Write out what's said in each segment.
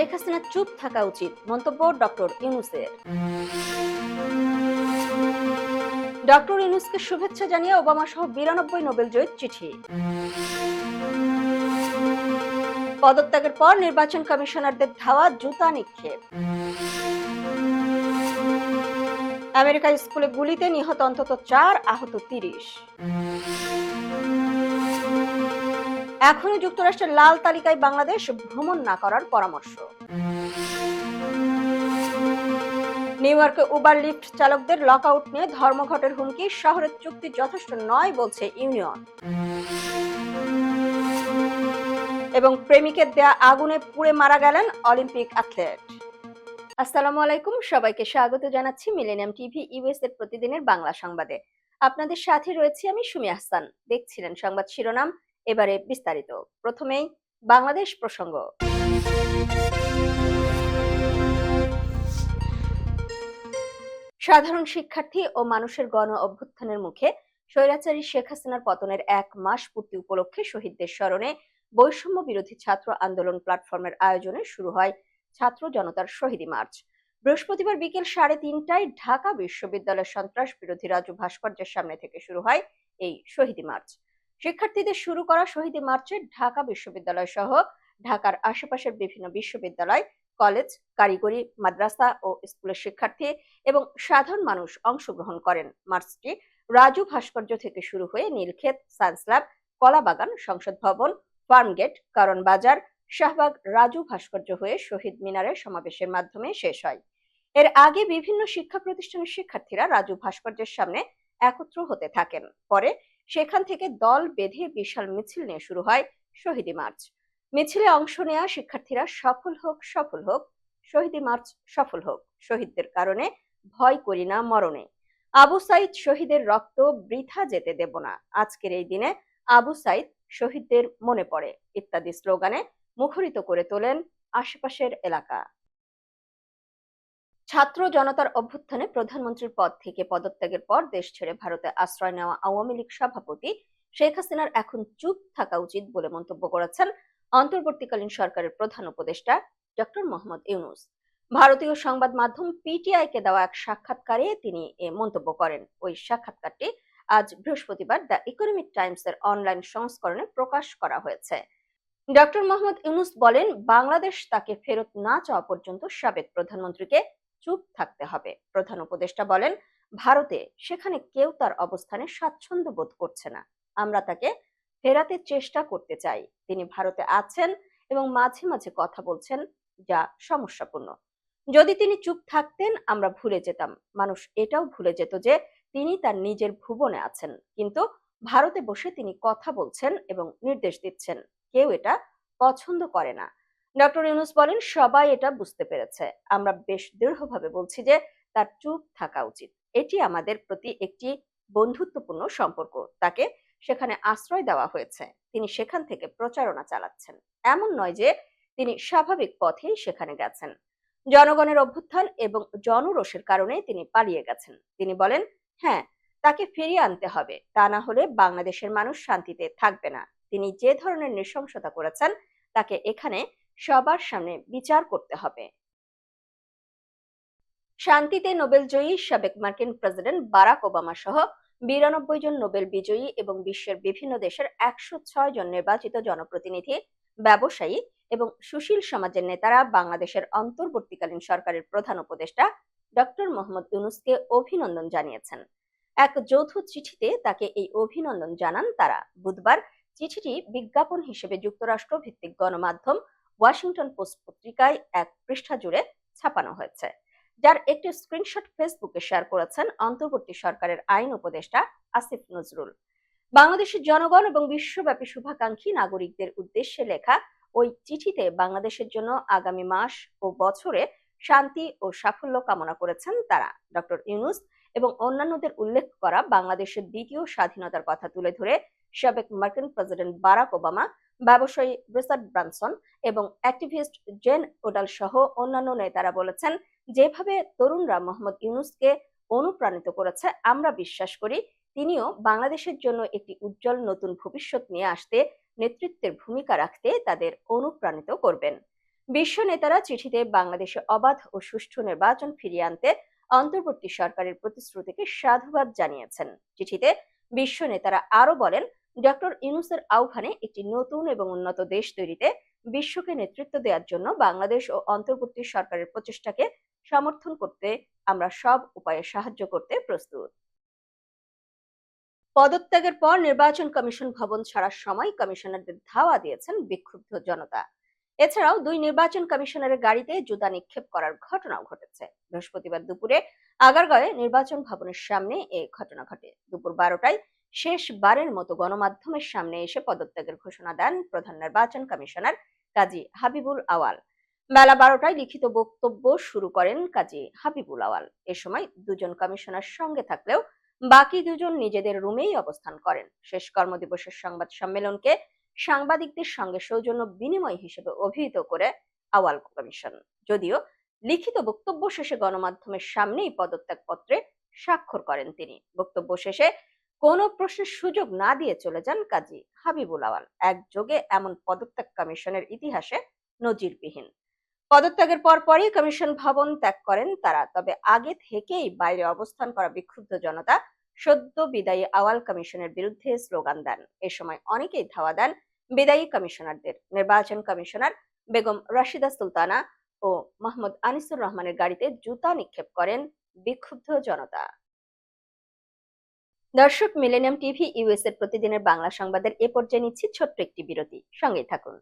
শেখ হাসিনা চুপ থাকা উচিত, মন্তব্য ডক্টর ইউনূসের। ডক্টর ইউনূসকে শুভেচ্ছা জানিয়ে ওবামা সহ 92 নোবেল জয়ীর চিঠি। পদত্যাগের পর নির্বাচন কমিশনারদের ধাওয়া, জুতা নিক্ষেপ। আমেরিকার স্কুলে গুলিতে নিহত অন্তত 4, আহত 30। এখনই যুক্তরাষ্ট্রের লাল তালিকায় বাংলাদেশ, ভ্রমণ না করার পরামর্শ। নিউ ইয়র্কে উবার লিফট চালকদের লকআউট নিয়ে ধর্মঘটের হুমকি, শহরের চুক্তি যথেষ্ট নয় বলছে ইউনিয়ন। এবং প্রেমিকের দেয়া আগুনে পুড়ে মারা গেলেন অলিম্পিক অ্যাথলেট। আসসালামু আলাইকুম, সবাইকে স্বাগত জানাচ্ছি মিলেনিয়াম টিভি ইউএস এর প্রতিদিনের বাংলা সংবাদে। আপনাদের সাথে রয়েছি আমি সুমি আহসান। দেখছিলেন সংবাদ শিরোনাম, এবারে বিস্তারিত। প্রথমেই বাংলাদেশ প্রসঙ্গ। সাধারণ শিক্ষার্থী ও মানুষের গণ অভ্যুত্থানের মুখে স্বৈরাচারী শেখ হাসিনার পতনের 1 মাস পূর্তি উপলক্ষে শহীদদের স্মরণে বৈষম্য বিরোধী ছাত্র আন্দোলন প্ল্যাটফর্মের আয়োজনে শুরু হয় ছাত্র জনতার শহীদী মার্চ। বৃহস্পতিবার বিকেল 3:30টায় ঢাকা বিশ্ববিদ্যালয়ের সন্ত্রাস বিরোধী রাজু ভাস্কর্যের সামনে থেকে শুরু হয় এই শহীদী মার্চ। শিক্ষার্থীদের শুরু করা শহীদী মার্চে ঢাকা বিশ্ববিদ্যালয় সহ ঢাকার আশেপাশের বিভিন্ন বিশ্ববিদ্যালয়, কলেজ, কারিগরি, মাদ্রাসা ও স্কুলের শিক্ষার্থী এবং সাধারণ মানুষ অংশগ্রহণ করেন। মার্চটি রাজু ভাস্কর্য থেকে শুরু হয়ে নীলক্ষেত, সায়েন্স ল্যাব, কলাবাগান, সংসদ ভবন, ফার্মগেট, কারণ বাজার, শাহবাগ, রাজু ভাস্কর্য হয়ে শহীদ মিনারে সমাবেশের মাধ্যমে শেষ হয়। এর আগে বিভিন্ন শিক্ষা প্রতিষ্ঠানের শিক্ষার্থীরা রাজু ভাস্কর্যের সামনে একত্র হতে থাকেন। পরে সেখান থেকে দল বেঁধে বিশাল মিছিল নিয়ে শুরু হয় শহীদী মার্চ। মিছিলে অংশ নেওয়া শিক্ষার্থীরা সফল হোক, সফল হোক, শহীদী মার্চ সফল হোক, শহীদদের কারণে ভয় করি না মরণে, আবু সাইদ শহীদের রক্ত বৃথা যেতে দেব না, আজকের এই দিনে আবু সাইদ শহীদদের মনে পড়ে ইত্যাদি স্লোগানে মুখরিত করে তোলেন আশেপাশের এলাকা। ছাত্র জনতার অভ্যুত্থানে প্রধানমন্ত্রীর পদ থেকে পদত্যাগের পর দেশ ছেড়ে ভারতে আশ্রয় নেওয়া আওয়ামী লীগ সভাপতি শেখ হাসিনার এখন চুপ থাকা উচিত বলে মন্তব্য করেছেন অন্তর্বর্তীকালীন সরকারের প্রধান উপদেষ্টা ডক্টর মোহাম্মদ ইউনূস। ভারতীয় সংবাদ মাধ্যম পিটিআই কে দেওয়া এক সাক্ষাৎকারে তিনি এ মন্তব্য করেন। ওই সাক্ষাৎকারটি আজ বৃহস্পতিবার দ্য ইকোনমিক টাইমস এর অনলাইন সংস্করণে প্রকাশ করা হয়েছে। ডক্টর মোহাম্মদ ইউনূস বলেন, বাংলাদেশ তাকে ফেরত না চাওয়া পর্যন্ত সাবেক প্রধানমন্ত্রীকে চুপ থাকতে হবে। প্রধান উপদেষ্টা বলেন, ভারতে সেখানে কেউ তার অবস্থানে স্বাচ্ছন্দ্য বোধ করছে না। আমরা তাকে ফেরাতে চেষ্টা করতে চাই। তিনি ভারতে আছেন এবং মাঝে মাঝে কথা বলছেন, যা সমস্যাপূর্ণ। যদি তিনি চুপ থাকতেন আমরা ভুলে যেতাম। মানুষ এটাও ভুলে যেত যে তিনি তার নিজের ভুবনে আছেন, কিন্তু ভারতে বসে তিনি কথা বলছেন এবং নির্দেশ দিচ্ছেন। কেউ এটা পছন্দ করে না। ডক্টর ইউনূস বলেন, সবাই এটা বুঝতে পেরেছে। আমরা বেশ দৃঢ়ভাবে বলছি যে তার চুপ থাকা উচিত। এটি আমাদের প্রতি একটি বন্ধুত্বপূর্ণ সম্পর্ক। তাকে সেখানে আশ্রয় দেওয়া হয়েছে। তিনি সেখান থেকে প্রচারণা চালাচ্ছেন। এমন নয় যে তিনি স্বাভাবিক পথেই সেখানে গেছেন। জনগণের অভ্যুত্থান এবং জনরোষের কারণে তিনি পালিয়ে গেছেন। তিনি বলেন, হ্যাঁ, তাকে ফিরিয়ে আনতে হবে, তা না হলে বাংলাদেশের মানুষ শান্তিতে থাকবে না। তিনি যে ধরনের নৃশংসতা করেছেন তাকে এখানে সবার সামনে বিচার করতে হবে। শান্তিতে নোবেল জয়ী সাবেক মার্কিন প্রেসিডেন্ট বারাক ওবামা সহ 92 জন নোবেল বিজয়ী এবং বিশ্বের বিভিন্ন দেশের 106 জন নির্বাচিত জনপ্রতিনিধি, ব্যবসায়ী এবং সুশীল সমাজের নেতারা বাংলাদেশের অন্তর্বর্তীকালীন সরকারের প্রধান উপদেষ্টা ডক্টর মোহাম্মদ ইউনূসকে অভিনন্দন জানিয়েছেন। এক যৌথ চিঠিতে তাকে এই অভিনন্দন জানান তারা। বুধবার চিঠিটি বিজ্ঞাপন হিসেবে যুক্তরাষ্ট্র ভিত্তিক গণমাধ্যম ওয়াশিংটন পোস্ট পত্রিকায় এক পৃষ্ঠা জুড়ে ছাপানো হয়েছে, যার একটি স্ক্রিনশট ফেসবুকে শেয়ার করেছেন অন্তর্বর্তী সরকারের আইন উপদেষ্টা আসিফ নজরুল। বাংলাদেশের জনগণ এবং বিশ্বব্যাপী শুভাকাঙ্ক্ষী নাগরিকদের উদ্দেশ্যে লেখা ওই চিঠিতে বাংলাদেশের জন্য আগামী মাস ও বছরে শান্তি ও সাফল্য কামনা করেছেন তারা। ডক্টর ইউনূস এবং অন্যান্যদের উল্লেখ করা বাংলাদেশের দ্বিতীয় স্বাধীনতার কথা তুলে ধরে সাবেক মার্কিন প্রেসিডেন্ট বারাক ওবামা, ব্যবসায়ী রিচার্ড ব্রানসন এবং অ্যাক্টিভিস্ট জেন ওডাল সহ অন্যান্য নেতারা বলেছেন, যেভাবে তরুণরা মোহাম্মদ ইউনূসকে অনুপ্রাণিত করেছে, আমরা বিশ্বাস করি তিনিও বাংলাদেশের জন্য একটি উজ্জ্বল নতুন ভবিষ্যৎ নিয়ে আসতে নেতৃত্বের ভূমিকা রাখতে তাদের অনুপ্রাণিত করবেন। বিশ্ব নেতারা চিঠিতে বাংলাদেশে অবাধ ও সুষ্ঠু নির্বাচন ফিরিয়ে আনতে অন্তর্বর্তী সরকারের প্রতিশ্রুতিকে সাধুবাদ জানিয়েছেন। চিঠিতে বিশ্ব নেতারা আরো বলেন, ডক্টর ইউনূসের আহ্বানে একটি নতুন এবং উন্নত দেশ তৈরিতে বিশ্বকে নেতৃত্ব দেওয়ার জন্য বাংলাদেশ ও অন্তর্বর্তী সরকারের প্রচেষ্টাকে সমর্থন করতে আমরা সব উপায়ে সাহায্য করতে প্রস্তুত। পদত্যাগের পর নির্বাচন কমিশন ভবন ছাড়ার সময় কমিশনারদের ধাওয়া দিয়েছেন বিক্ষুব্ধ জনতা। এছাড়াও দুই নির্বাচন কমিশনারের গাড়িতে জুতা নিক্ষেপ করার ঘটনাও ঘটেছে। বৃহস্পতিবার দুপুরে আগারগাঁওয়ে নির্বাচন ভবনের সামনে এই ঘটনা ঘটে। দুপুর 12টায় শেষবারের মতো গণমাধ্যমের সামনে এসে পদত্যাগের ঘোষণা দেন প্রধান নির্বাচন কমিশনার কাজী হাবিবুল আওয়াল। বেলা 12টায় লিখিত বক্তব্য শুরু করেন কাজী হাবিবুল আওয়াল। এ সময় দুজন কমিশনার সঙ্গে থাকলেও বাকি দুজন নিজেদের রুমেই অবস্থান করেন। শেষ কর্মদিবসের সংবাদ সম্মেলনকে সাংবাদিকদের সঙ্গে সৌজন্য বিনিময় হিসেবে অভিহিত করে আওয়াল কমিশন। যদিও লিখিত বক্তব্য শেষে গণমাধ্যমের সামনেই পদত্যাগপত্রে স্বাক্ষর করেন তিনি। বক্তব্য শেষে কোনো প্রশ্নের সুযোগ না দিয়ে চলে যান কাজী হাবিবুল আওয়াল। একযোগে এমন পদত্যাগ কমিশনের ইতিহাসে নজিরবিহীন। পদত্যাগের পরপরই কমিশন ভবন ত্যাগ করেন তারা। তবে আগে থেকেই বাইরে অবস্থান করা বিক্ষুব্ধ জনতা সদ্য বিদায়ী আওয়াল কমিশনের বিরুদ্ধে স্লোগান দেন। এ সময় অনেকেই ধাওয়া দেন বিদায়ী কমিশনারদের। নির্বাচন কমিশনার বেগম রাশিদা সুলতানা ও মোহাম্মদ আনিসুর রহমানের গাড়িতে জুতা নিক্ষেপ করেন বিক্ষুব্ধ জনতা। দর্শক, মিলেনিয়াম টিভি ইউএস এর প্রতিদিনের বাংলা সংবাদের এ পর্যায়ে নিচ্ছি ছোট্ট একটি বিরতি। সঙ্গেই থাকুন।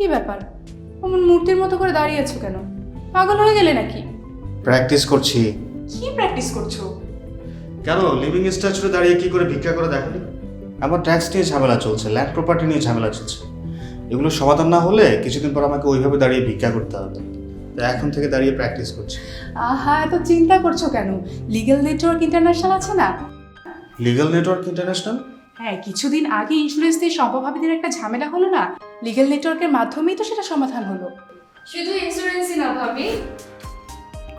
কি ব্যাপার, অমন মূর্তির মতো করে দাঁড়িয়ে আছো কেন? পাগল হয়ে গেলে নাকি? প্র্যাকটিস করছি। কি প্র্যাকটিস করছো? কেন লিভিং স্ট্যাচুতে দাঁড়িয়ে কি করে ভিক্ষা করে দেখালি? আমার ট্যাক্স নিয়ে ঝামেলা চলছে, ল্যান্ড প্রপার্টি নিয়ে ঝামেলা চলছে। এগুলো সমাধান না হলে কিছুদিন পর আমাকে ওইভাবে দাঁড়িয়ে ভিক্ষা করতে হবে। তো এখন থেকে দাঁড়িয়ে প্র্যাকটিস করছি। আহা, এত চিন্তা করছো কেন? লিগ্যাল নেটওয়ার্ক ইন্টারন্যাশনাল আছে না? Legal network international? হ্যাঁ, কিছুদিন আগে ইন্স্যুরেন্স দিয়ে সম্পভাবীদের একটা ঝামেলা হলো না? লিগ্যাল নেটওয়ার্কের মাধ্যমেই তো সেটা সমাধান হলো। শুধু ইন্স্যুরেন্সই না ভাবি,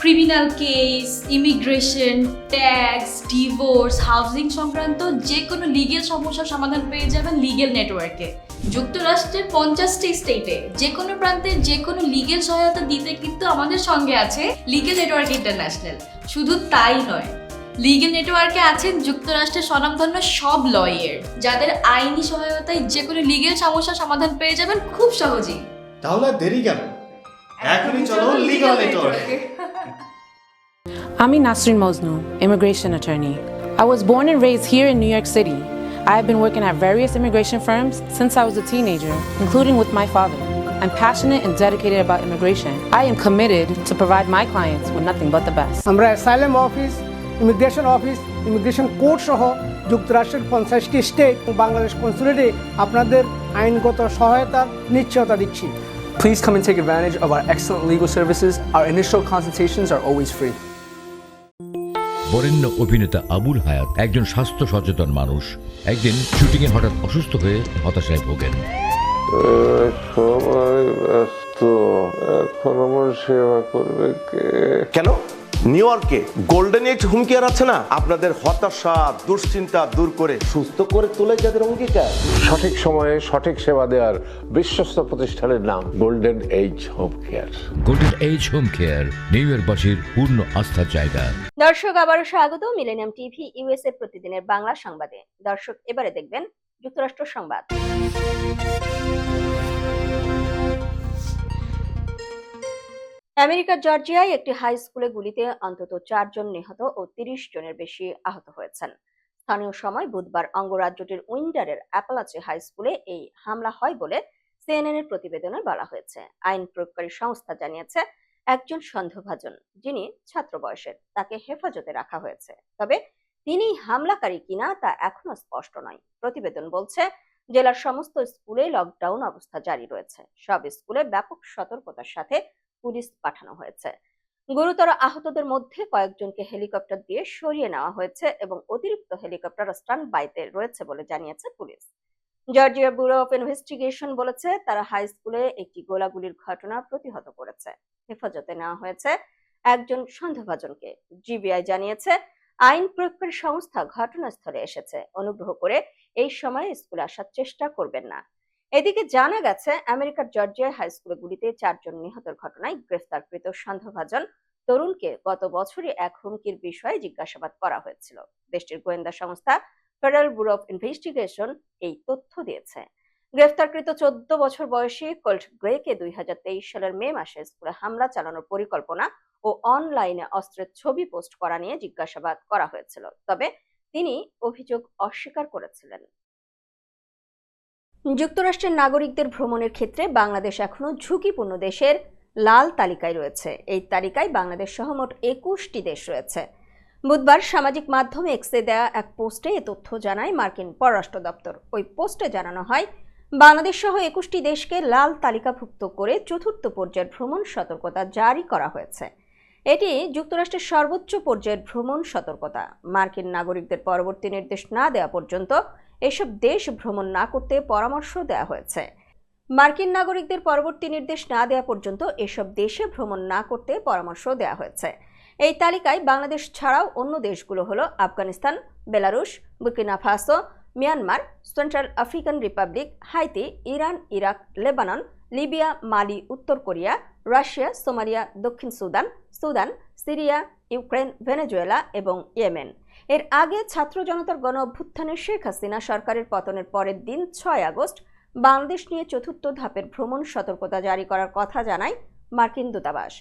criminal case, immigration, tax, divorce, housing সংক্রান্ত যে কোনো লিগেল সমস্যার সমাধান পেয়ে যাবেন লিগেল নেটওয়ার্কে। যুক্তরাষ্ট্রের 50টি স্টেটে যে কোনো প্রান্তে যে কোনো লিগেল সহায়তা দিতে কিন্তু আমাদের সঙ্গে আছে লিগেল নেটওয়ার্ক ইন্টারন্যাশনাল। শুধু তাই নয়, লিগেল নেটওয়ার্কে আছেন যুক্তরাষ্ট্রের স্বনামধন্য সব লয়ার, যাদের আইনি সহায়তায় যে কোনো লিগেল সমস্যার সমাধান পেয়ে যাবেন খুব সহজেই। তাহলে আর দেরি কেন? এখনই চলো লিগ্যাল নেটওয়ার্কে। I'm Nasrin Mosnu, immigration attorney. I was born and raised here in New York City. I have been working at various immigration firms since I was a teenager, including with my father. I'm passionate and dedicated about immigration. I am committed to provide my clients with nothing but the best. আমরা asylum office, immigration court সহ যুক্তরাষ্ট্রের 50টি state ও বাংলাদেশ কনসুলেটে আপনাদের আইনগত সহায়তার নিশ্চয়তা দিচ্ছি। Please come and take advantage of our excellent legal services. Our initial consultations are always free. বরেণ্য অভিনেতা আবুল হায়াত একজন স্বাস্থ্য সচেতন মানুষ। একদিন শুটিংয়ে হঠাৎ অসুস্থ হয়ে হতাশায় ভোগেন। সবাই ব্যস্ত, এখন আমার সেবা করবে কে? কেন নিউ ইয়র্কে গোল্ডেন এজ হোম কেয়ার আছে না? আপনাদের হতাশা দুশ্চিন্তা দূর করে সুস্থ করে তোলে যাদের অঙ্গীকার। সঠিক সময়ে সঠিক সেবা দেওয়ার বিশ্বস্ত প্রতিষ্ঠানের নাম golden age home care. Golden age home care New ইয়র্কবাসীর পূর্ণ আস্থার জায়গা। দর্শক, আবারও স্বাগত মিলেনিয়াম টিভি ইউএস এর প্রতিদিনের বাংলা সংবাদে। দর্শক, এবারে দেখবেন যুক্তরাষ্ট্র সংবাদ। আমেরিকার জর্জিয়ায় একটি হাই স্কুলে গুলিতে অন্তত 4 জন নিহত ও 30 জনের বেশি আহত হয়েছেন। স্থানীয় সময় বুধবার অঙ্গরাজ্যটির উইন্ডারের অ্যাপালাচি হাই স্কুলে এই হামলা হয় বলে সিএনএন এর প্রতিবেদনে বলা হয়েছে। আইন প্রয়োগকারী সংস্থা জানিয়েছে, একজন সন্দেহভাজন যিনি ছাত্র বয়সের, তাকে হেফাজতে রাখা হয়েছে। তবে তিনি হামলাকারী কিনা তা এখনো স্পষ্ট নয়। প্রতিবেদন বলছে, জেলার সমস্ত স্কুলে লকডাউন অবস্থা জারি রয়েছে। সব স্কুলে ব্যাপক সতর্কতার সাথে পুলিশ পাঠানো হয়েছে। গুরুতর আহতদের মধ্যে কয়েকজনকে হেলিকপ্টার দিয়ে সরিয়ে নেওয়া হয়েছে এবং অতিরিক্ত হেলিকপ্টার স্ট্যান্ড বাইতে রয়েছে বলে জানিয়েছে police. Georgia bureau of investigation বলেছে তারা হাই স্কুলে একটি গোলাগুলির ঘটনা প্রতিহত করেছে। হেফাজতে নেওয়া হয়েছে একজন সন্দেহভাজনকে। জিবিআই জানিয়েছে আইন প্রয়োগকারী সংস্থা ঘটনাস্থলে এসেছে। অনুগ্রহ করে এই সময়ে স্কুলে আসার চেষ্টা করবেন না। এদিকে জানা গেছে আমেরিকার জর্জিয়া হাই স্কুলে গুলিতে 4 জন নিহতের ঘটনায় গ্রেফতারকৃত সন্দেহভাজন তরুণকে গত বছরই এক হুমকির বিষয়ে জিজ্ঞাসাবাদ করা হয়েছিল। দেশটির গোয়েন্দা সংস্থা ফেডারেল ব্যুরো অফ ইনভেস্টিগেশন এই তথ্য দিয়েছে। গ্রেফতারকৃত 14 বছর বয়সী কোল্ট গ্রেকে 2023 সালের মে মাসে স্কুলে হামলা চালানোর পরিকল্পনা ও অনলাইনে অস্ত্রের ছবি পোস্ট করা নিয়ে জিজ্ঞাসাবাদ করা হয়েছিল, তবে তিনি অভিযোগ অস্বীকার করেছিলেন। যুক্তরাষ্ট্রের নাগরিকদের ভ্রমণের ক্ষেত্রে বাংলাদেশ এখনো ঝুঁকিপূর্ণ দেশের লাল তালিকায় রয়েছে। এই তালিকায় বাংলাদেশ সহ মোট 21টি দেশ রয়েছে। বুধবার সামাজিক মাধ্যমে এক্সে দেয়া এক পোস্টে এ তথ্য জানায় মার্কিন পররাষ্ট্র দপ্তর। ওই পোস্টে জানানো হয় বাংলাদেশ সহ 21টি দেশকে লাল তালিকাভুক্ত করে চতুর্থ পর্যায়ের ভ্রমণ সতর্কতা জারি করা হয়েছে। এটি যুক্তরাষ্ট্রের সর্বোচ্চ পর্যায়ের ভ্রমণ সতর্কতা। মার্কিন নাগরিকদের পরবর্তী নির্দেশ না দেওয়া পর্যন্ত এসব দেশ ভ্রমণ না করতে পরামর্শ দেওয়া হয়েছে। মার্কিন নাগরিকদের পরবর্তী নির্দেশ না দেওয়া পর্যন্ত এসব দেশে ভ্রমণ না করতে পরামর্শ দেওয়া হয়েছে। এই তালিকায় বাংলাদেশ ছাড়াও অন্য দেশগুলো হলো Afghanistan, Belarus, Burkina Faso, Myanmar, Central African Republic, Haiti, Iran, Iraq, Lebanon, Libya, Mali, উত্তর কোরিয়া, রাশিয়া, সোমালিয়া, দক্ষিণ Sudan, Sudan, Syria, Ukraine, Venezuela এবং ইয়েমেন। এর আগে ছাত্র জনতার গণ অভ্যুত্থানে শেখ হাসিনা সরকারের পতনের পরের দিন 6 আগস্ট বাংলাদেশ নিয়ে চতুর্থ ধাপের ভ্রমণ সতর্কতা জারি করার কথা জানায় মার্কিন দূতাবাস।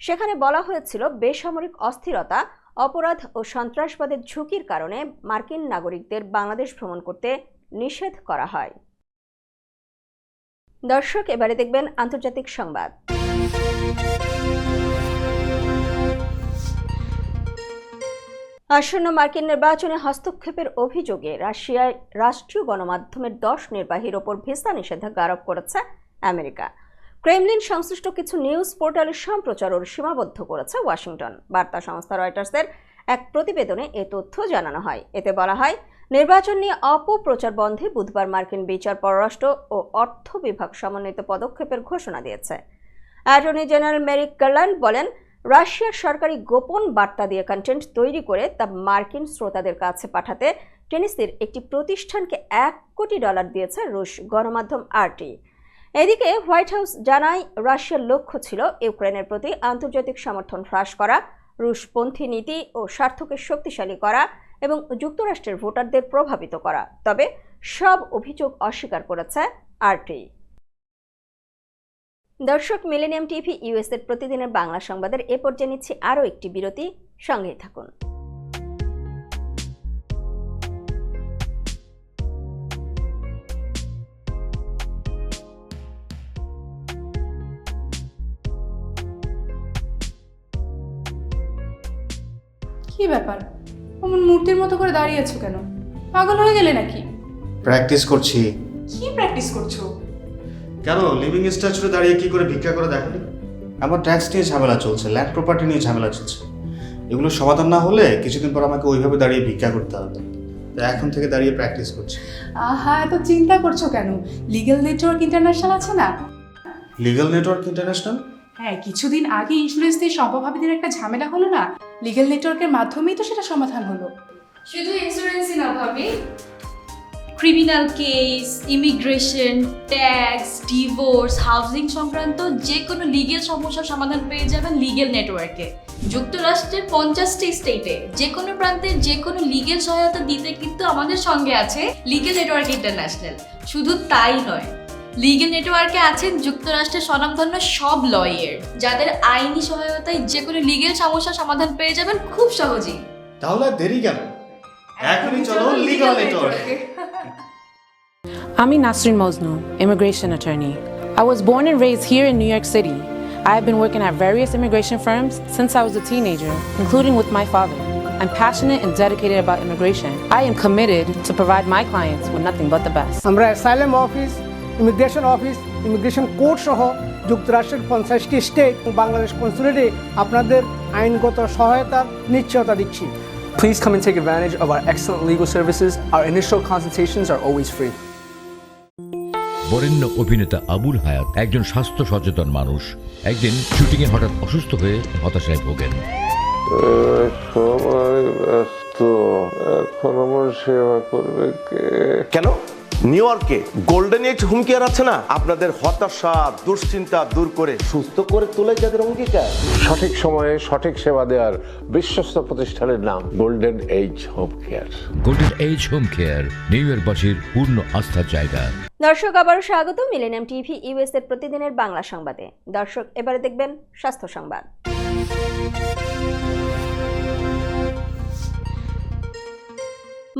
সেখানে বলা হয়েছিল বেসামরিক অস্থিরতা, অপরাধ ও সন্ত্রাসবাদের ঝুঁকির কারণে মার্কিন নাগরিকদের বাংলাদেশ ভ্রমণ করতে নিষেধ করা হয়। দর্শক, এবারে দেখবেন আন্তর্জাতিক সংবাদ। আসন্ন মার্কিন নির্বাচনে হস্তক্ষেপের অভিযোগে রাশিয়ায় রাষ্ট্রীয় গণমাধ্যমের 10 নির্বাহীর ওপর ভিসা নিষেধাজ্ঞা আরোপ করেছে আমেরিকা। ক্রেমলিন সংশ্লিষ্ট কিছু নিউজ পোর্টালের সম্প্রচারও সীমাবদ্ধ করেছে ওয়াশিংটন। বার্তা সংস্থা রয়টার্সের এক প্রতিবেদনে এ তথ্য জানানো হয়। এতে বলা হয়, নির্বাচন নিয়ে অপপ্রচার বন্ধে বুধবার মার্কিন বিচার, পররাষ্ট্র ও অর্থ বিভাগ সমন্বিত পদক্ষেপের ঘোষণা দিয়েছে। অ্যাটর্নি জেনারেল মেরিক গারল্যান্ড বলেন, রাশিয়ার সরকারি গোপন বার্তা দিয়ে কন্টেন্ট তৈরি করে তা মার্কিন শ্রোতাদের কাছে পাঠাতে টেনেসির একটি প্রতিষ্ঠানকে $1 কোটি দিয়েছে রুশ গণমাধ্যম আরটি। এদিকে হোয়াইট হাউস জানায়, রাশিয়ার লক্ষ্য ছিল ইউক্রেনের প্রতি আন্তর্জাতিক সমর্থন হ্রাস করা, রুশপন্থী নীতি ও স্বার্থকে শক্তিশালী করা এবং যুক্তরাষ্ট্রের ভোটারদের প্রভাবিত করা। তবে সব অভিযোগ অস্বীকার করেছে আরটি। দর্শক, মিলেনিয়াম টিভি ইউএস এর প্রতিদিনের বাংলা সংবাদের এ পর্যায়ে নিচ্ছি আরও একটি বিরতি। সঙ্গেই থাকুন। কি ব্যাপার, অমন মূর্তির মতো করে দাঁড়িয়ে আছো কেন? পাগল হয়ে গেলে নাকি? প্র্যাকটিস করছি। কি প্র্যাকটিস করছো? কেন লিভিং স্ট্যাচুতে দাঁড়িয়ে কি করে ভিক্ষা করে দেখনি? আমার ট্যাক্স নিয়ে ঝামেলা চলছে, ল্যান্ড প্রপার্টি নিয়ে ঝামেলা চলছে। এগুলো সমাধান না হলে কিছুদিন পর আমাকে ওইভাবে দাঁড়িয়ে ভিক্ষা করতে হবে। তাই এখন থেকে দাঁড়িয়ে প্র্যাকটিস করছি। আহা, এত চিন্তা করছো কেন? লিগ্যাল নেটওয়ার্ক ইন্টারন্যাশনাল আছে না? Legal network international? হ্যাঁ, কিছুদিন আগে ইন্স্যুরেন্স দিয়ে সম্পভাবীদের একটা ঝামেলা হলো না? লিগ্যাল নেটওয়ার্কের মাধ্যমেই তো সেটা সমাধান হলো। শুধু ইন্স্যুরেন্সই না ভাবি, criminal case, immigration, tax, divorce, housing সংক্রান্ত যে কোনো লিগেল সমস্যার সমাধান পেয়ে যাবেন লিগেল নেটওয়ার্কে। যুক্তরাষ্ট্রের 50টি স্টেটে যে কোনো প্রান্তে যে কোনো লিগেল সহায়তা দিতে কিন্তু আমাদের সঙ্গে আছে লিগেল নেটওয়ার্ক ইন্টারন্যাশনাল। শুধু তাই নয়, লিগেল নেটওয়ার্কে আছেন যুক্তরাষ্ট্রের স্বনামধন্য সব লয়ার, যাদের আইনি সহায়তায় যে কোনো লিগেল সমস্যার সমাধান পেয়ে যাবেন খুব সহজেই। তাহলে দেরি কেন? এখনই চলো লিগ্যাল নেটওয়ার্কে। I'm Nasrin Mosnu, immigration attorney. I was born and raised here in New York City. I have been working at various immigration firms since I was a teenager, including with my father. I'm passionate and dedicated about immigration. I am committed to provide my clients with nothing but the best. আমরা asylum office, immigration court সহ যুক্তরাষ্ট্রের 50টি state ও বাংলাদেশ কনসুলেটে আপনাদের আইনগত সহায়তার নিশ্চয়তা দিচ্ছি। Please come and take advantage of our excellent legal services. Our initial consultations are always free. বরেণ্য অভিনেতা আবুল হায়াত একজন স্বাস্থ্য সচেতন মানুষ। একদিন শুটিংয়ে হঠাৎ অসুস্থ হয়ে হতাশায় ভোগেন। সবাই ব্যস্ত, এখন আমার সেবা করবে কে? কেন নিউ ইয়র্কে গোল্ডেন এজ হোম কেয়ার আছে না, আপনাদের হতাশা দুশ্চিন্তা দূর করে সুস্থ করে তোলে যাদের অঙ্গীকার। সঠিক সময়ে সঠিক সেবা দেওয়ার বিশ্বস্ত প্রতিষ্ঠানের নাম golden age home care. Golden age home care New ইয়র্কবাসীর পূর্ণ আস্থার জায়গা। দর্শক আবারও স্বাগত মিলেনিয়াম টিভি ইউএস এর প্রতিদিনের বাংলা সংবাদে। দর্শক এবারে দেখবেন স্বাস্থ্য সংবাদ।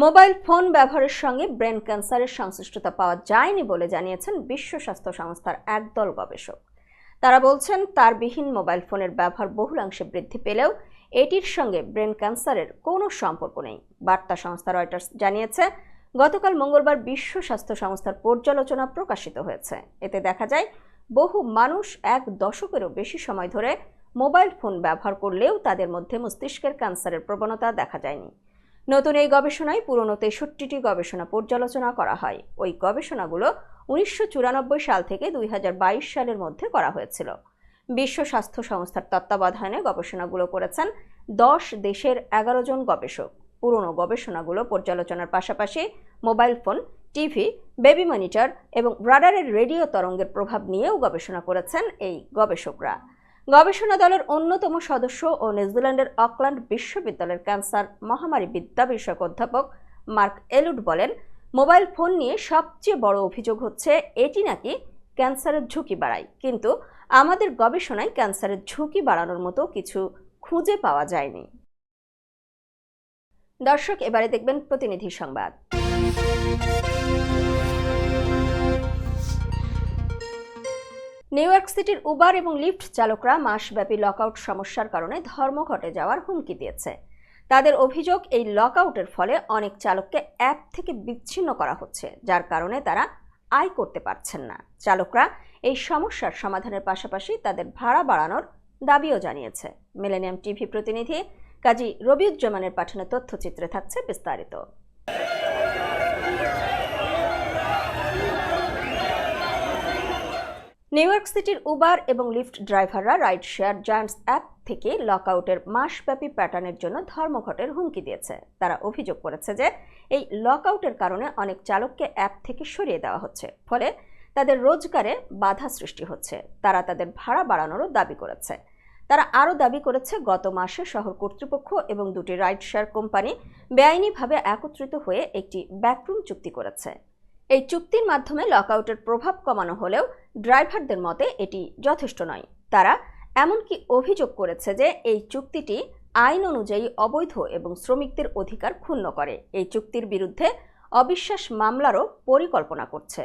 মোবাইল ফোন ব্যবহারের সঙ্গে ব্রেন ক্যান্সারের সংশ্লিষ্টতা পাওয়া যায়নি বলে জানিয়েছেন বিশ্ব স্বাস্থ্য সংস্থার একদল গবেষক। তারা বলছেন তারবিহীন মোবাইল ফোনের ব্যবহার বহুলাংশে বৃদ্ধি পেলেও এটির সঙ্গে ব্রেন ক্যান্সারের কোনো সম্পর্ক নেই। বার্তা সংস্থা রয়টার্স জানিয়েছে, গতকাল মঙ্গলবার বিশ্ব স্বাস্থ্য সংস্থার পর্যালোচনা প্রকাশিত হয়েছে। এতে দেখা যায় বহু মানুষ এক দশকেরও বেশি সময় ধরে মোবাইল ফোন ব্যবহার করলেও তাদের মধ্যে মস্তিষ্কের ক্যান্সারের প্রবণতা দেখা যায়নি। নতুন এই গবেষণায় পুরনো 63টি গবেষণা পর্যালোচনা করা হয়। ওই গবেষণাগুলো 1994 সাল থেকে 2022 সালের মধ্যে করা হয়েছিল। বিশ্ব স্বাস্থ্য সংস্থার তত্ত্বাবধানে গবেষণাগুলো করেছেন 10 দেশের 11 জন গবেষক। পুরনো গবেষণাগুলো পর্যালোচনার পাশাপাশি mobile phone, TV, baby monitor এবং রাডারের রেডিও তরঙ্গের প্রভাব নিয়েও গবেষণা করেছেন এই গবেষকরা। গবেষণা দলের অন্যতম সদস্য ও নিউজিল্যান্ডের অকল্যান্ড বিশ্ববিদ্যালয়ের ক্যান্সার মহামারী বিদ্যা বিষয়ক অধ্যাপক মার্ক এলুড বলেন, মোবাইল ফোন নিয়ে সবচেয়ে বড় অভিযোগ হচ্ছে এটি নাকি ক্যান্সারের ঝুঁকি বাড়ায়, কিন্তু আমাদের গবেষণায় ক্যান্সারের ঝুঁকি বাড়ানোর মতো কিছু খুঁজে পাওয়া যায়নি। দর্শক এবারে দেখবেন প্রতিনিধি সংবাদ। নিউ ইয়র্ক সিটির উবার এবং লিফট চালকরা মাসব্যাপী লকআউট সমস্যার কারণে ধর্মঘটে যাওয়ার হুমকি দিয়েছে। তাদের অভিযোগ, এই লকআউটের ফলে অনেক চালককে অ্যাপ থেকে বিচ্ছিন্ন করা হচ্ছে, যার কারণে তারা আয় করতে পারছেন না। চালকরা এই সমস্যার সমাধানের পাশাপাশি তাদের ভাড়া বাড়ানোর দাবিও জানিয়েছে। মিলেনিয়াম টিভি প্রতিনিধি কাজী রবিউজ্জামানের পাঠানো তথ্যচিত্রে থাকছে বিস্তারিত। নিউ ইয়র্ক সিটির উবার এবং লিফট ড্রাইভাররা রাইড শেয়ার জায়ান্টস অ্যাপ থেকে লকআউটের মাসব্যাপী প্যাটার্নের জন্য ধর্মঘটের হুমকি দিয়েছে। তারা অভিযোগ করেছে যে এই লকআউটের কারণে অনেক চালককে অ্যাপ থেকে সরিয়ে দেওয়া হচ্ছে, ফলে তাদের রোজগারে বাধা সৃষ্টি হচ্ছে। তারা তাদের ভাড়া বাড়ানোরও দাবি করেছে। তারা আরও দাবি করেছে, গত মাসে শহর কর্তৃপক্ষ এবং দুটি রাইড শেয়ার কোম্পানি বেআইনিভাবে একত্রিত হয়ে একটি ব্যাকরুম চুক্তি করেছে। এই চুক্তির মাধ্যমে লকআউটের প্রভাব কমানো হলেও ড্রাইভারদের মতে এটি যথেষ্ট নয়। তারা এমনকি অভিযোগ করেছে যে এই চুক্তিটি আইন অনুযায়ী অবৈধ এবং শ্রমিকদের অধিকার ক্ষুণ্ণ করে। এই চুক্তির বিরুদ্ধে অবিশ্বাস মামলারও পরিকল্পনা করছে।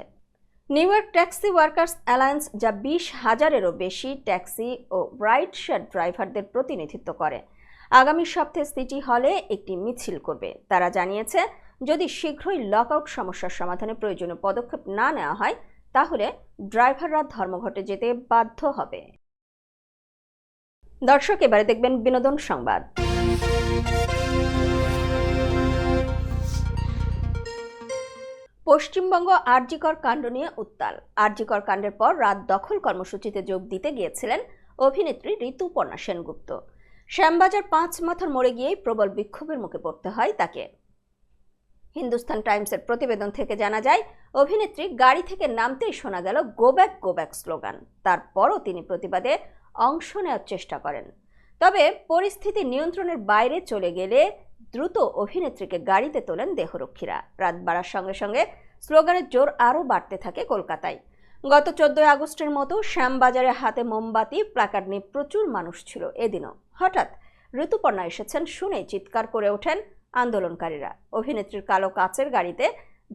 New York taxi workers alliance, যা 20,000-এরও বেশি ট্যাক্সি ও রাইড শেয়ার ড্রাইভারদের প্রতিনিধিত্ব করে, আগামী সপ্তাহে সিটি হলে একটি মিছিল করবে। তারা জানিয়েছে, যদি শীঘ্রই লকআউট সমস্যার সমাধানে প্রয়োজনীয় পদক্ষেপ না নেওয়া হয়, তাহলে ড্রাইভাররা ধর্মঘটে যেতে বাধ্য হবে। দর্শক এবারে দেখবেন বিনোদন সংবাদ। পশ্চিমবঙ্গ আরজিকর কাণ্ড নিয়ে উত্তাল। আরজিকর কাণ্ডের পর রাত দখল কর্মসূচিতে যোগ দিতে গিয়েছিলেন অভিনেত্রী ঋতুপর্ণা সেনগুপ্ত। শ্যামবাজার 5 মাথার মোড়ে গিয়েই প্রবল বিক্ষোভের মুখে পড়তে হয় তাকে। হিন্দুস্তান টাইমসের প্রতিবেদন থেকে জানা যায়, অভিনেত্রী গাড়ি থেকে নামতেই শোনা গেল go back go back slogan. তারপরও তিনি প্রতিবাদে অংশ নেওয়ার চেষ্টা করেন। তবে পরিস্থিতি নিয়ন্ত্রণের বাইরে চলে গেলে দ্রুত অভিনেত্রীকে গাড়িতে তোলেন দেহরক্ষীরা। রাত বাড়ার সঙ্গে সঙ্গে স্লোগানের জোর আরও বাড়তে থাকে কলকাতায়। গত 14 আগস্টের মতো শ্যামবাজারে হাতে মোমবাতি, প্ল্যাকার্ড নিয়ে প্রচুর মানুষ ছিল এদিনও। হঠাৎ ঋতুপর্ণা এসেছেন শুনে চিৎকার করে ওঠেন আন্দোলনকারীরা। অভিনেত্রীর কালো কাচের গাড়িতে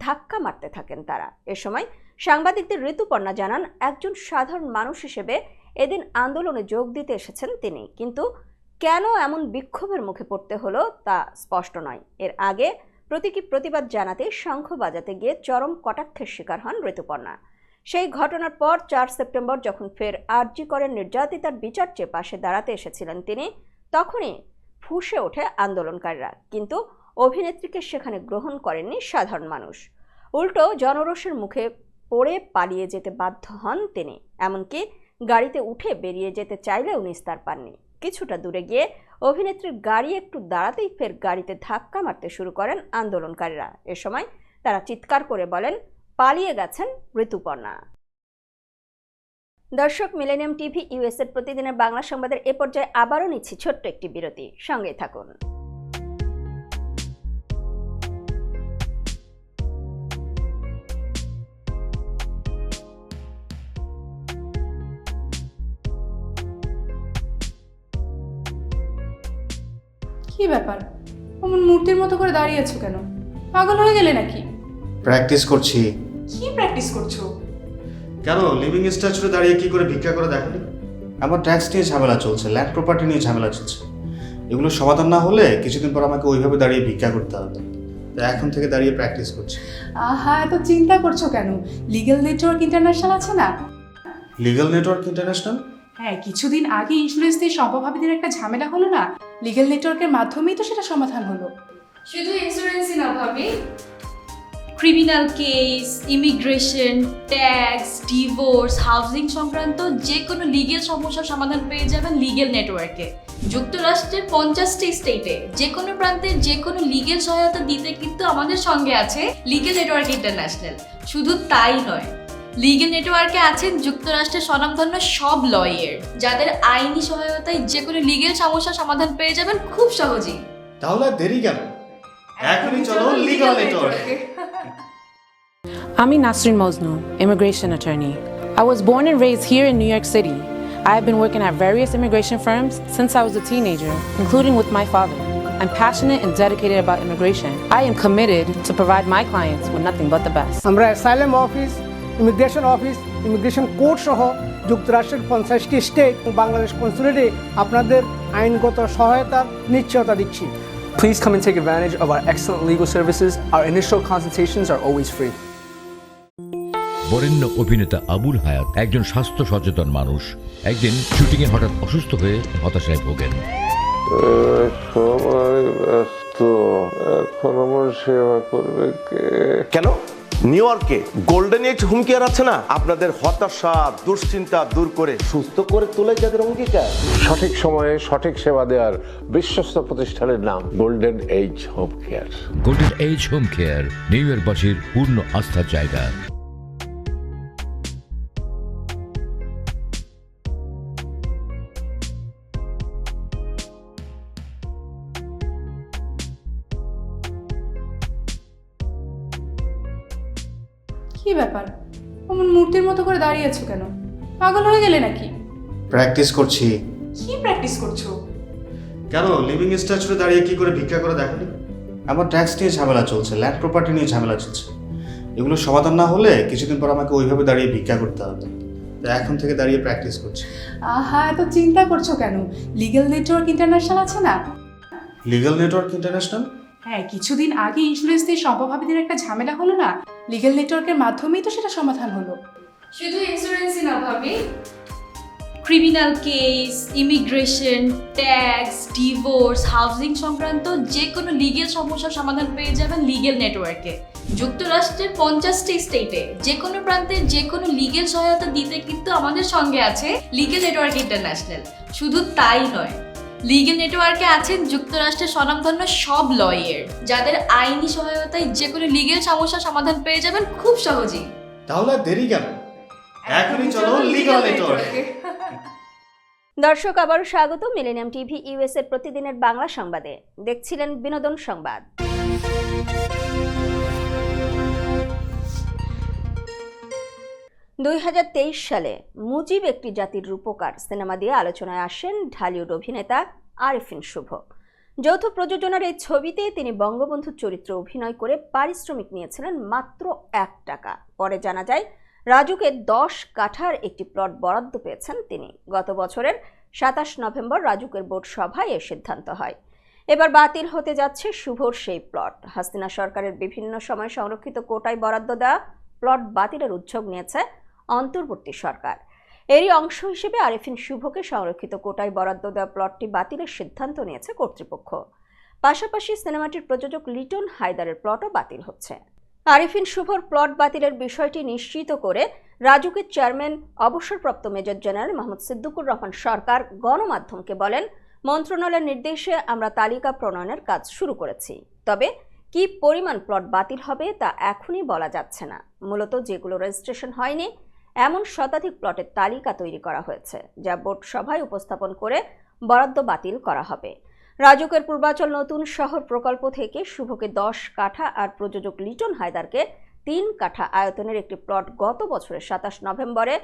ধাক্কা মারতে থাকেন তারা। এ সময় সাংবাদিকদের ঋতুপর্ণা জানান, একজন সাধারণ মানুষ হিসেবে এদিন আন্দোলনে যোগ দিতে এসেছেন তিনি, কিন্তু কেন এমন বিক্ষোভের মুখে পড়তে হলো তা স্পষ্ট নয়। এর আগে প্রতীকী প্রতিবাদ জানাতে শঙ্খ বাজাতে গিয়ে চরম কটাক্ষের শিকার হন ঋতুপর্ণা। সেই ঘটনার পর 4 সেপ্টেম্বর যখন ফের আরজি করেন নির্যাতিতার বিচার চেয়ে পাশে দাঁড়াতে এসেছিলেন তিনি, তখনই ফুঁসে ওঠে আন্দোলনকারীরা। কিন্তু অভিনেত্রীকে সেখানে গ্রহণ করেননি সাধারণ মানুষ, উল্টো জনরোষের মুখে পড়ে পালিয়ে যেতে বাধ্য হন তিনি। এমনকি গাড়িতে উঠে বেরিয়ে যেতে চাইলেও নিস্তার পাননি। কিছুটা দূরে গিয়ে অভিনেত্রীর গাড়ি একটু দাঁড়াতেই ফের গাড়িতে ধাক্কা মারতে শুরু করেন আন্দোলনকারীরা। এ সময় তারা চিৎকার করে বলেন, পালিয়ে গেছেন ঋতুপর্ণা। দর্শক, মিলেনিয়াম টিভি ইউএসএর প্রতিদিনের বাংলা সংবাদের এ পর্যায়ে আবারও নিচ্ছি ছোট্ট একটি বিরতি, সঙ্গেই থাকুন। কি ব্যাপার, অমন মূর্তির মতো করে দাঁড়িয়ে আছো কেন? পাগল হয়ে গেলে নাকি? প্র্যাকটিস করছি। কি প্র্যাকটিস করছো? কেন লিভিং স্ট্যাচুতে দাঁড়িয়ে কি করে ভিক্ষা করে দেখনি? আমার ট্যাক্স নিয়ে ঝামেলা চলছে, ল্যান্ড প্রপার্টি নিয়ে ঝামেলা চলছে। এগুলো সমাধান না হলে কিছুদিন পর আমাকে ওইভাবে দাঁড়িয়ে ভিক্ষা করতে হবে। তাই এখন থেকে দাঁড়িয়ে প্র্যাকটিস করছি। আহা, এত চিন্তা করছো কেন? লিগ্যাল নেটওয়ার্ক ইন্টারন্যাশনাল আছে না? Legal network international? হ্যাঁ, কিছুদিন আগে ইন্স্যুরেন্স দিয়ে সম্পভাবীদের একটা ঝামেলা হলো না? লিগ্যাল নেটওয়ার্কের মাধ্যমেই তো সেটা সমাধান হলো। শুধু ইন্স্যুরেন্সই না ভাবি, criminal case, immigration, tax, divorce, housing সংক্রান্ত যে কোনো লিগেল সমস্যার সমাধান পেয়ে যাবেন লিগেল নেটওয়ার্কে। যুক্তরাষ্ট্রের 50টি স্টেটে যে কোনো প্রান্তে যে কোনো লিগেল সহায়তা দিতে কিন্তু আমাদের সঙ্গে আছে লিগেল নেটওয়ার্ক ইন্টারন্যাশনাল। শুধু তাই নয়, লিগেল নেটওয়ার্কে আছেন যুক্তরাষ্ট্রের স্বনামধন্য সব লয়ার, যাদের আইনি সহায়তায় যে কোনো লিগেল সমস্যার সমাধান পেয়ে যাবেন খুব সহজেই। তাহলে দেরি কেন? এখনই চলো লিগ্যাল নেটওয়ার্কে। I'm Nasrin Mosnu, immigration attorney. I was born and raised here in New York City. I have been working at various immigration firms since I was a teenager, including with my father. I'm passionate and dedicated about immigration. I am committed to provide my clients with nothing but the best. আমরা asylum office, immigration court সহ যুক্তরাষ্ট্রের 50টি state ও বাংলাদেশ কনসুলেটে আপনাদের আইনগত সহায়তার নিশ্চয়তা দিচ্ছি। Please come and take advantage of our excellent legal services. Our initial consultations are always free. বরেণ্য অভিনেতা আবুল হায়াত একজন স্বাস্থ্য সচেতন মানুষ। একদিন শুটিংয়ে হঠাৎ অসুস্থ হয়ে হতাশায় ভোগেন। সবাই ব্যস্ত, এখন আমার সেবা করবে কে? কেন নিউ ইয়র্কে গোল্ডেন এজ হোম কেয়ার আছে না? আপনাদের হতাশা দুশ্চিন্তা দূর করে সুস্থ করে তোলে যাদের অঙ্গীকার। সঠিক সময়ে সঠিক সেবা দেওয়ার বিশ্বস্ত প্রতিষ্ঠানের নাম golden age home care. Golden age home care New ইয়র্কবাসীর পূর্ণ আস্থার জায়গা। কি ব্যাপার, অমন মূর্তির মতো করে দাঁড়িয়ে আছো কেন? পাগল হয়ে গেলে নাকি? প্র্যাকটিস করছি। কি প্র্যাকটিস করছো? কেন লিভিং স্ট্যাচুতে দাঁড়িয়ে কি করে ভিক্ষা করে দেখনি? আমার ট্যাক্স নিয়ে ঝামেলা চলছে, ল্যান্ড প্রপার্টি নিয়ে ঝামেলা চলছে। এগুলো সমাধান না হলে কিছুদিন পর আমাকে ওইভাবে দাঁড়িয়ে ভিক্ষা করতে হবে। তাই এখন থেকে দাঁড়িয়ে প্র্যাকটিস করছি। আহা, এত চিন্তা করছো কেন? লিগ্যাল নেটওয়ার্ক ইন্টারন্যাশনাল আছে না? Legal network international? হ্যাঁ, কিছুদিন আগে ইন্স্যুরেন্স দিয়ে সম্পভাবীদের একটা ঝামেলা হলো না? লিগ্যাল নেটওয়ার্কের মাধ্যমেই তো সেটা সমাধান হলো। শুধু ইন্স্যুরেন্সই না ভাবি, criminal case, immigration, tax, divorce, housing সংক্রান্ত যে কোনো লিগেল সমস্যার সমাধান পেয়ে যাবেন লিগেল নেটওয়ার্কে। যুক্তরাষ্ট্রের 50টি স্টেটে যে কোনো প্রান্তে যে কোনো লিগেল সহায়তা দিতে কিন্তু আমাদের সঙ্গে আছে লিগেল নেটওয়ার্ক ইন্টারন্যাশনাল। শুধু তাই নয়, লিগেল নেটওয়ার্কে আছেন যুক্তরাষ্ট্রের স্বনামধন্য সব লয়ার, যাদের আইনি সহায়তায় যে কোনো লিগেল সমস্যার সমাধান পেয়ে যাবেন খুব সহজেই। তাহলে দেরি কেন? এখনই চলো লিগ্যাল নেটওয়ার্কে। দর্শক, আবারও স্বাগত মিলেনিয়াম টিভি ইউএসএর প্রতিদিনের বাংলা সংবাদে। দেখছিলেন বিনোদন সংবাদ। 2023 সালে মুজিব একটি জাতির রূপকার সিনেমা দিয়ে আলোচনায় আসেন ঢালিউড অভিনেতা আরেফিন শুভ। যৌথ প্রযোজনার এই ছবিতে তিনি বঙ্গবন্ধুর চরিত্রে অভিনয় করে পারিশ্রমিক নিয়েছিলেন মাত্র 1 টাকা। পরে জানা যায় রাজুকে 10 কাঠার একটি প্লট বরাদ্দ পেয়েছেন তিনি। গত বছরের 27 নভেম্বর রাজুকের বোর্ড সভায় এ সিদ্ধান্ত হয়। এবার বাতিল হতে যাচ্ছে শুভর সেই প্লট। হাসিনা সরকারের বিভিন্ন সময় সংরক্ষিত কোটায় বরাদ্দ দেওয়া প্লট বাতিলের উদ্যোগ নিয়েছে অন্তর্বর্তী সরকার। এরই অংশ হিসেবে আরেফিন শুভকে সংরক্ষিত কোটায় বরাদ্দ দেওয়া প্লটটি বাতিলের সিদ্ধান্ত নিয়েছে কর্তৃপক্ষ। পাশাপাশি সিনেমাটির প্রযোজক লিটন হায়দারের প্লটও বাতিল হচ্ছে। আরিফিন শুভর প্লট বাতিলের বিষয়টি নিশ্চিত করে রাজুকের চেয়ারম্যান অবসরপ্রাপ্ত মেজর জেনারেল মোহাম্মদ সিদ্দিকুর রহমান সরকার গণমাধ্যমকে বলেন, মন্ত্রণালয়ের নির্দেশে আমরা তালিকা প্রণয়নের কাজ শুরু করেছি। তবে কি পরিমাণ প্লট বাতিল হবে তা এখনই বলা যাচ্ছে না। মূলত যেগুলো রেজিস্ট্রেশন হয়নি এমন শতাধিক প্লটের তালিকা তৈরি করা হয়েছে, যা বোর্ড সভায় উপস্থাপন করে বরাদ্দ বাতিল করা হবে। রাজুকের পূর্বাচল নতুন শহর প্রকল্প থেকে শুভকে 10 কাঠা আর প্রযোজক লিটন হায়দারকে 3 কাঠা আয়তনের একটি প্লট গত বছরের 27 নভেম্বরে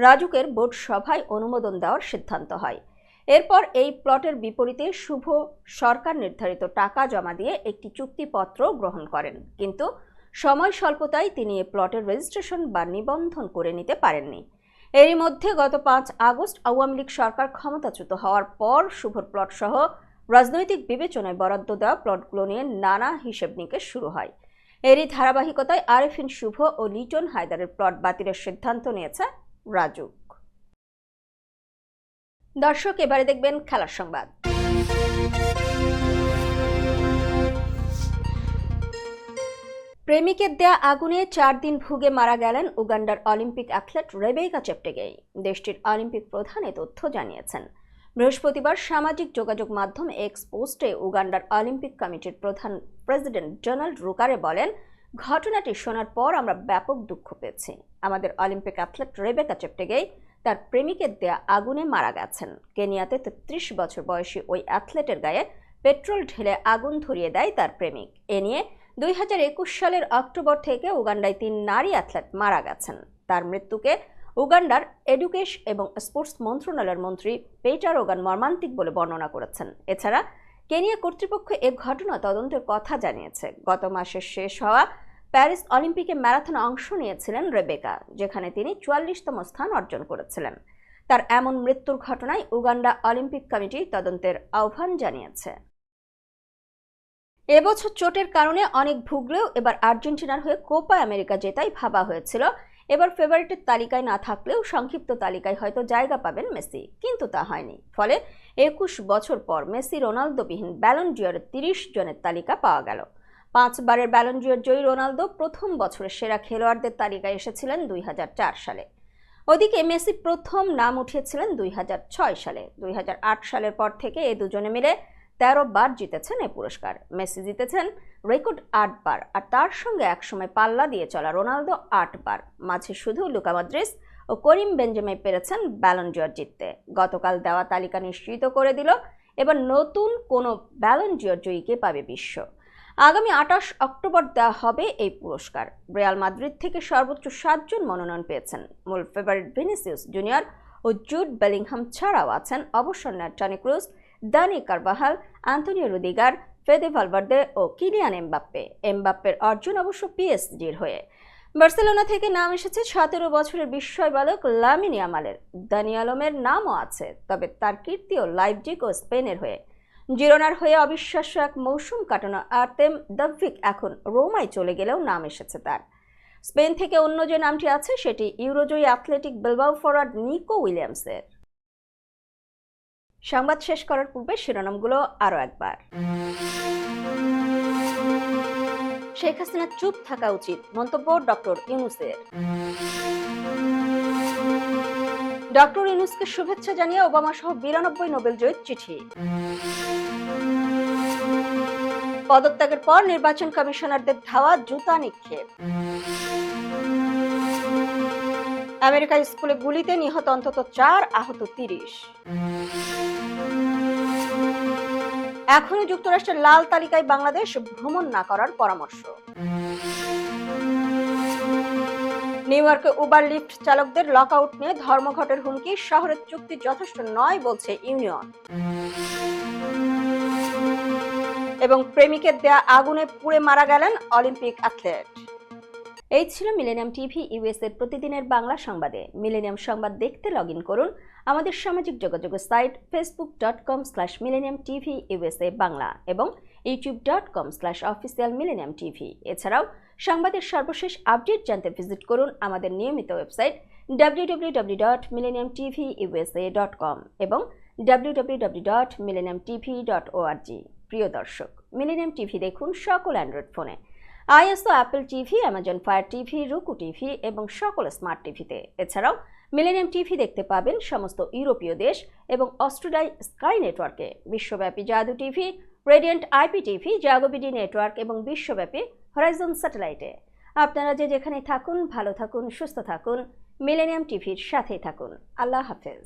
রাজুকের বোর্ড সভায় অনুমোদন দেওয়ার সিদ্ধান্ত হয়। এরপর এই প্লটের বিপরীতে শুভ সরকার নির্ধারিত টাকা জমা দিয়ে একটি চুক্তিপত্র গ্রহণ করেন, কিন্তু সময় স্বল্পতায় তিনি এই প্লটের রেজিস্ট্রেশন বা নিবন্ধন করে নিতে পারেননি। এরই মধ্যে গত 5 আগস্ট আওয়ামী লীগ সরকার ক্ষমতাচ্যুত হওয়ার পর শুভর প্লট সহ রাজনৈতিক বিবেচনায় বরাদ্দ দেওয়া প্লটগুলো নিয়ে নানা হিসেব নিকেশ শুরু হয়। এরই ধারাবাহিকতায় আরিফিন শুভ ও লিটন হায়দারের প্লট বাতিলের সিদ্ধান্ত নিয়েছে রাজুক। দর্শক, এবারে দেখবেন খেলার সংবাদ। প্রেমিকের দেয়া আগুনে 4 দিন ভুগে মারা গেলেন উগান্ডার অলিম্পিক অ্যাথলেট রেবেকা চেপটেগেই, দেশটির অলিম্পিক প্রধান এ তথ্য জানিয়েছেন। বৃহস্পতিবার সামাজিক যোগাযোগ মাধ্যম এক্স পোস্টে উগান্ডার অলিম্পিক কমিটির প্রধান প্রেসিডেন্ট ডোনাল্ড রুকারে বলেন, ঘটনাটি শোনার পর আমরা ব্যাপক দুঃখ পেয়েছি। আমাদের অলিম্পিক অ্যাথলেট রেবেকা চেপটেগেই তার প্রেমিকের দেয়া আগুনে মারা গেছেন। কেনিয়াতে 33 বছর বয়সী ওই অ্যাথলেটের গায়ে পেট্রোল ঢেলে আগুন ধরিয়ে দেয় তার প্রেমিক। এ নিয়ে 2021 সালের অক্টোবর থেকে উগান্ডায় 3 নারী অ্যাথলেট মারা গেছেন। তার মৃত্যুকে উগান্ডার এডুকেশন এবং স্পোর্টস মন্ত্রণালয়ের মন্ত্রী পেটার ওগান মর্মান্তিক বলে বর্ণনা করেছেন। এছাড়া কেনিয়া কর্তৃপক্ষ এ ঘটনা তদন্তের কথা জানিয়েছে। গত মাসে শেষ হওয়া প্যারিস অলিম্পিকে ম্যারাথনে অংশ নিয়েছিলেন রেবেকা, যেখানে তিনি 44তম স্থান অর্জন করেছিলেন। তার এমন মৃত্যুর ঘটনায় উগান্ডা অলিম্পিক কমিটি তদন্তের আহ্বান জানিয়েছে। এবছর চোটের কারণে অনেক ভুগলেও এবার আর্জেন্টিনার হয়ে কোপা আমেরিকা জেতাই ভাবা হয়েছিল। এবার ফেভারিটের তালিকায় না থাকলেও সংক্ষিপ্ত তালিকায় হয়তো জায়গা পাবেন মেসি, কিন্তু তা হয়নি। ফলে 21 বছর পর মেসি রোনালদোবিহীন ব্যালন ডিওরের 30 জনের তালিকা পাওয়া গেল। 5 বারের ব্যালন ডিওর জয়ী রোনালদো প্রথম বছরের সেরা খেলোয়াড়দের তালিকায় এসেছিলেন 2004 সালে। ওদিকে মেসি প্রথম নাম উঠিয়েছিলেন 2006 সালে। 2008 সালের পর থেকে এই দুজনে মিলে 13 বার জিতেছেন এই পুরস্কার। মেসি জিতেছেন রেকর্ড 8 বার, আর তার সঙ্গে একসময় পাল্লা দিয়ে চলা রোনালদো 8 বার। মাঝে শুধু লুকা মদ্রিচ ও করিম বেনজেমা পেরেছেন ব্যালন ডিওর জিততে। গতকাল দেওয়া তালিকা নিশ্চিত করে দিল এবার নতুন কোনো ব্যালন ডিওর জয়ীকে পাবে বিশ্ব। আগামী 28 অক্টোবর দেওয়া হবে এই পুরস্কার। রিয়াল মাদ্রিদ থেকে সর্বোচ্চ 7 জন মনোনয়ন পেয়েছেন। মূল ফেভারিট ভিনিসিয়াস জুনিয়র ও জুড বেলিংহাম ছাড়াও আছেন অবসর নেওয়া Toni Kroos, Dani Carvajal, Antonio Rudiger, Fede Valverde ও কিলিয়ান এমবাপ্পে। এমবাপ্পের অর্জন অবশ্য পিএসজির হয়ে। বার্সেলোনা থেকে নাম এসেছে 17 বছরের বিস্ময় বালক লামিন ইয়ামালের। দানি আলমের নামও আছে, তবে তার কীর্তিও লাইপজিগ ও স্পেনের হয়ে। জিরোনার হয়ে অবিশ্বাস্য এক মৌসুম কাটানো আর্তেম দাভিক এখন রোমায় চলে গেলেও নাম এসেছে তার। স্পেন থেকে অন্য যে নামটি আছে সেটি ইউরোজয়ী অ্যাথলেটিক বিলবাও ফরওয়ার্ড নিকো উইলিয়ামসের। সংবাদ শেষ করার পূর্বে শিরোনামগুলো আরো একবার। শেখ হাসিনা চুপ থাকা উচিত, মন্তব্য ডক্টর ইউনূসের। ডক্টর ইউনূসকে শুভেচ্ছা জানিয়ে ওবামা সহ 92 নোবেল জয়ীর চিঠি। পদত্যাগের পর নির্বাচন কমিশনারদের ধাওয়া, জুতা নিক্ষেপ। আমেরিকার স্কুলে গুলিতে নিহত অন্তত 4, আহত 30। এখনই যুক্তরাষ্ট্রের লাল তালিকায় বাংলাদেশ, ভ্রমণ না করার পরামর্শ। নিউ ইয়র্কে উবার লিফট চালকদের লকআউট নিয়ে ধর্মঘটের হুমকি, শহরের চুক্তি যথেষ্ট নয় বলছে ইউনিয়ন। এবং প্রেমিকের দেয়া আগুনে পুড়ে মারা গেলেন অলিম্পিক অ্যাথলেট। এই ছিল মিলেনিয়াম টিভি ইউএস এর প্রতিদিনের বাংলা সংবাদে। মিলেনিয়াম সংবাদ দেখতে লগ ইন করুন আমাদের সামাজিক যোগাযোগের সাইট facebook.com/millenniumtvusa বাংলা এবং youtube.com/officialmillenniumtv। এছাড়াও সংবাদের সর্বশেষ আপডেট জানতে ভিজিট করুন আমাদের নিয়মিত ওয়েবসাইট www.millenniumtvusa.com এবং www.millenniumtv.org। প্রিয় দর্শক, মিলেনিয়াম টিভি দেখুন সকল অ্যান্ড্রয়েড ফোনে। iOS Apple TV, Amazon fire TV, রুকু টিভি এবং সকল স্মার্ট টিভিতে। এছাড়াও মিলেনিয়াম টিভি দেখতে পাবেন সমস্ত ইউরোপীয় দেশ এবং অস্ট্রেলিয়ায় স্কাই নেটওয়ার্কে, বিশ্বব্যাপী জাদু TV, radiant IP TV, JagoBD network এবং বিশ্বব্যাপী হরাইজন স্যাটেলাইটে। আপনারা যে যেখানে থাকুন, ভালো থাকুন, সুস্থ থাকুন, মিলেনিয়াম টিভির সাথেই থাকুন। আল্লাহ হাফেজ।